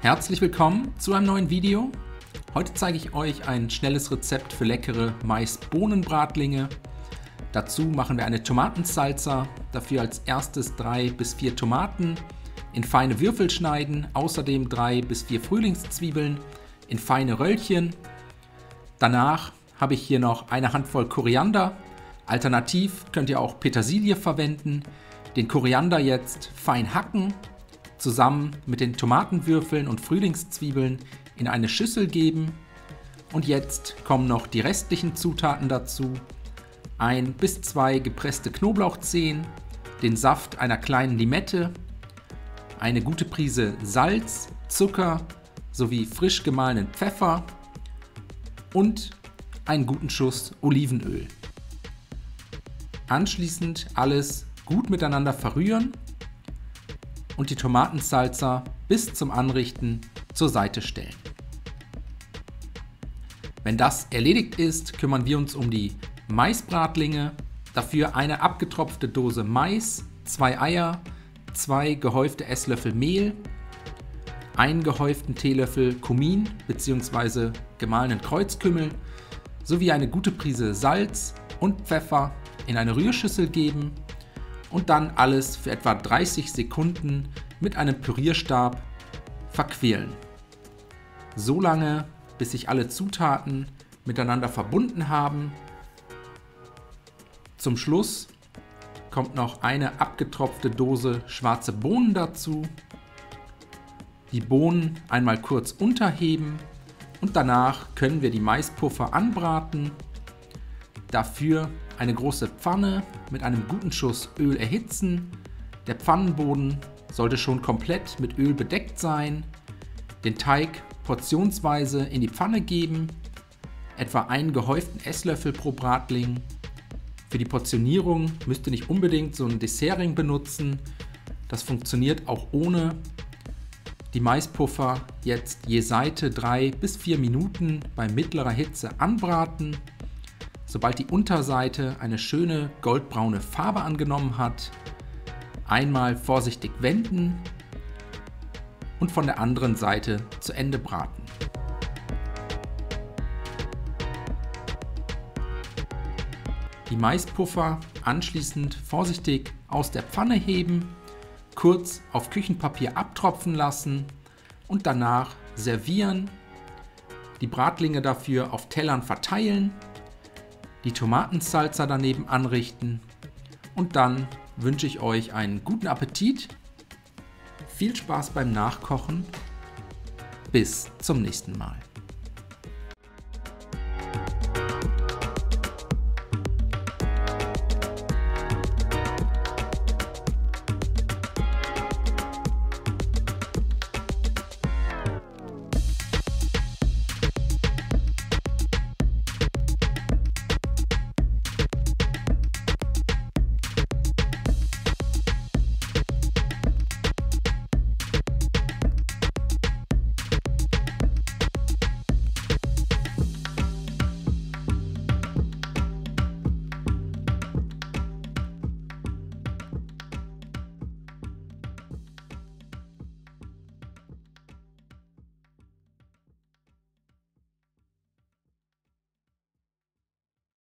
Herzlich willkommen zu einem neuen Video. Heute zeige ich euch ein schnelles Rezept für leckere Mais-Bohnen-Bratlinge. Dazu machen wir eine Tomatensalsa, dafür als erstes 3 bis 4 Tomaten in feine Würfel schneiden, außerdem 3 bis 4 Frühlingszwiebeln in feine Röllchen. Danach habe ich hier noch eine Handvoll Koriander, alternativ könnt ihr auch Petersilie verwenden. Den Koriander jetzt fein hacken, zusammen mit den Tomatenwürfeln und Frühlingszwiebeln in eine Schüssel geben. Und jetzt kommen noch die restlichen Zutaten dazu. 1 bis 2 gepresste Knoblauchzehen, den Saft einer kleinen Limette, eine gute Prise Salz, Zucker sowie frisch gemahlenen Pfeffer und einen guten Schuss Olivenöl. Anschließend alles gut miteinander verrühren und die Tomatensalsa bis zum Anrichten zur Seite stellen. Wenn das erledigt ist, kümmern wir uns um die Maisbratlinge. Dafür eine abgetropfte Dose Mais, 2 Eier, 2 gehäufte Esslöffel Mehl, einen gehäuften Teelöffel Kumin bzw. gemahlenen Kreuzkümmel sowie eine gute Prise Salz und Pfeffer in eine Rührschüssel geben und dann alles für etwa 30 Sekunden mit einem Pürierstab verquirlen. So lange, bis sich alle Zutaten miteinander verbunden haben. Zum Schluss kommt noch eine abgetropfte Dose schwarze Bohnen dazu. Die Bohnen einmal kurz unterheben und danach können wir die Maispuffer anbraten. Dafür eine große Pfanne mit einem guten Schuss Öl erhitzen. Der Pfannenboden sollte schon komplett mit Öl bedeckt sein. Den Teig portionsweise in die Pfanne geben, etwa einen gehäuften Esslöffel pro Bratling. Für die Portionierung müsst ihr nicht unbedingt so einen Dessertring benutzen. Das funktioniert auch ohne. Die Maispuffer jetzt je Seite 3 bis 4 Minuten bei mittlerer Hitze anbraten. Sobald die Unterseite eine schöne goldbraune Farbe angenommen hat, einmal vorsichtig wenden und von der anderen Seite zu Ende braten. Die Maispuffer anschließend vorsichtig aus der Pfanne heben, kurz auf Küchenpapier abtropfen lassen und danach servieren. Die Bratlinge dafür auf Tellern verteilen, die Tomatensalsa daneben anrichten und dann wünsche ich euch einen guten Appetit, viel Spaß beim Nachkochen, bis zum nächsten Mal.